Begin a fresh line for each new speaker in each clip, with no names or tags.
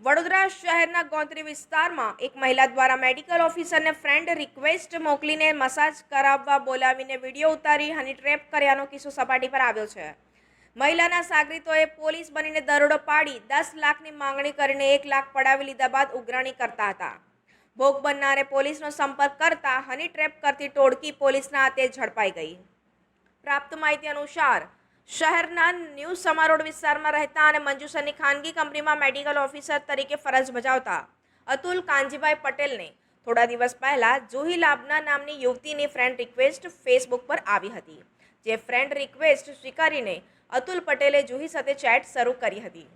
વડોદરા શહેરના ગોત્રી વિસ્તારમાં એક મહિલા દ્વારા મેડિકલ ઓફિસરને ફ્રેન્ડ રિક્વેસ્ટ મોકલીને મસાજ કરાવવા બોલાવીને વિડીયો ઉતારી હની ટ્રેપ કર્યાનો કિસ્સો સપાટી પર આવ્યો છે। મહિલાના સાગરીતોએ પોલીસ બનીને દરોડો પાડી 10 લાખની માંગણી કરીને 1 લાખ પડાવી લીધા બાદ ઉઘરાણી કરતા હતા। ભોગ બનનારે પોલીસનો સંપર્ક કરતા હની ટ્રેપ કરતી ટોળકી પોલીસના હાથે ઝડપાઈ ગઈ। પ્રાપ્ત માહિતી અનુસાર શહેરના ન્યૂ સમારોડ વિસ્તારમાં રહેતા અને મંજુસરની ખાનગી કંપનીમાં મેડિકલ ઓફિસર તરીકે ફરજ બજાવતા અતુલ કાનજીભાઈ પટેલને થોડા દિવસ પહેલા જુહી લાબના નામની યુવતીની ફ્રેન્ડ રિક્વેસ્ટ ફેસબુક પર આવી હતી। જે ફ્રેન્ડ રિક્વેસ્ટ સ્વીકારીને અતુલ પટેલે જુહી સાથે ચેટ શરૂ કરી હતી।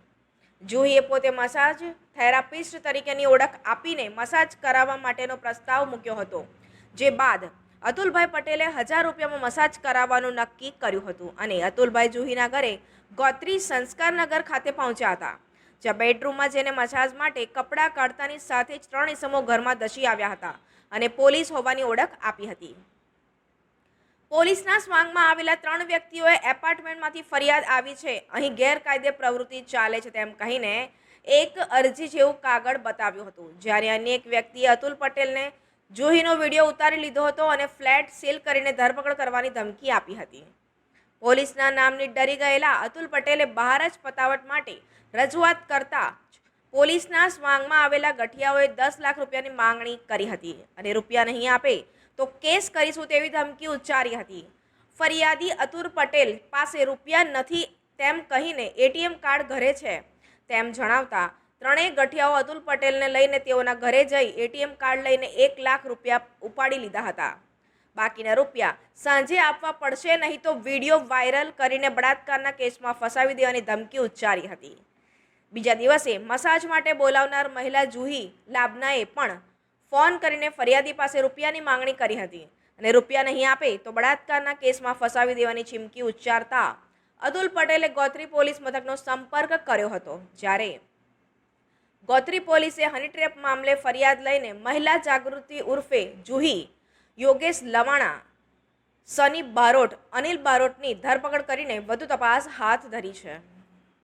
જુહીએ પોતે મસાજ થેરાપિસ્ટ તરીકેની ઓળખ આપીને મસાજ કરાવવા માટેનો પ્રસ્તાવ મૂક્યો હતો। જે બાદ અતુલભાઈ પટેલે 1000 રૂપિયામાં મસાજ કરાવવાનું નક્કી કર્યું હતું અને અતુલભાઈ જુહીના ઘરે ગોત્રી સંસ્કારનગર ખાતે પહોંચ્યા હતા। જ્યાં બેડરૂમમાં જઈને મસાજ માટે કપડાં કાઢતાની સાથે જ 3 ઇસમો ઘરમાં ધસી આવ્યા હતા અને પોલીસ હોવાની ઓળખ આપી હતી। પોલીસના સ્વાંગમાં આવેલા 3 વ્યક્તિઓએ એપાર્ટમેન્ટમાંથી ફરિયાદ આવી છે, અહીં ગેરકાયદે પ્રવૃત્તિ ચાલે છે તેમ કહીને એક અરજી જેવું કાગળ બતાવ્યું હતું। જ્યારે અન્ય એક વ્યક્તિએ અતુલ પટેલને જુહીનો વિડીયો ઉતારી લીધો હતો અને ફ્લેટ સીલ કરીને ધરપકડ કરવાની ધમકી આપી હતી। પોલીસના નામની ડરી ગયેલા અતુલ પટેલે બહાર જ પતાવટ માટે રજૂઆત કરતા પોલીસના સ્વાંગમાં આવેલા ગઠિયાઓએ 10 લાખ રૂપિયાની માંગણી કરી હતી અને રૂપિયા નહીં આપે તો કેસ કરીશું તેવી ધમકી ઉચ્ચારી હતી। ફરિયાદી અતુલ પટેલ પાસે રૂપિયા નથી તેમ કહીને એટીએમ કાર્ડ ઘરે છે તેમ જણાવતા ત્રણેય ગઠિયાઓ અતુલ પટેલને લઈને તેઓના ઘરે જઈ એટીએમ કાર્ડ લઈને 1 લાખ રૂપિયા ઉપાડી લીધા હતા। બાકીના રૂપિયા સાંજે આપવા પડશે નહીં તો વિડીયો વાયરલ કરીને બળાત્કારના કેસમાં ફસાવી દેવાની ધમકી ઉચ્ચારી હતી। બીજા દિવસે મસાજ માટે બોલાવનાર મહિલા જુહી લાબનાએ પણ ફોન કરીને ફરિયાદી પાસે રૂપિયાની માંગણી કરી હતી અને રૂપિયા નહીં આપે તો બળાત્કારના કેસમાં ફસાવી દેવાની ચીમકી ઉચ્ચારતા અતુલ પટેલે ગોત્રી પોલીસ મથકનો સંપર્ક કર્યો હતો। જ્યારે ગોત્રી પોલીસે હની ટ્રેપ મામલે ફરિયાદ લઈને મહિલા જાગૃતિ ઉર્ફે જુહી, યોગેશ લવાણા, સની બારોટ, અનિલ બારોટની ધરપકડ કરીને વધુ તપાસ હાથ ધરી છે।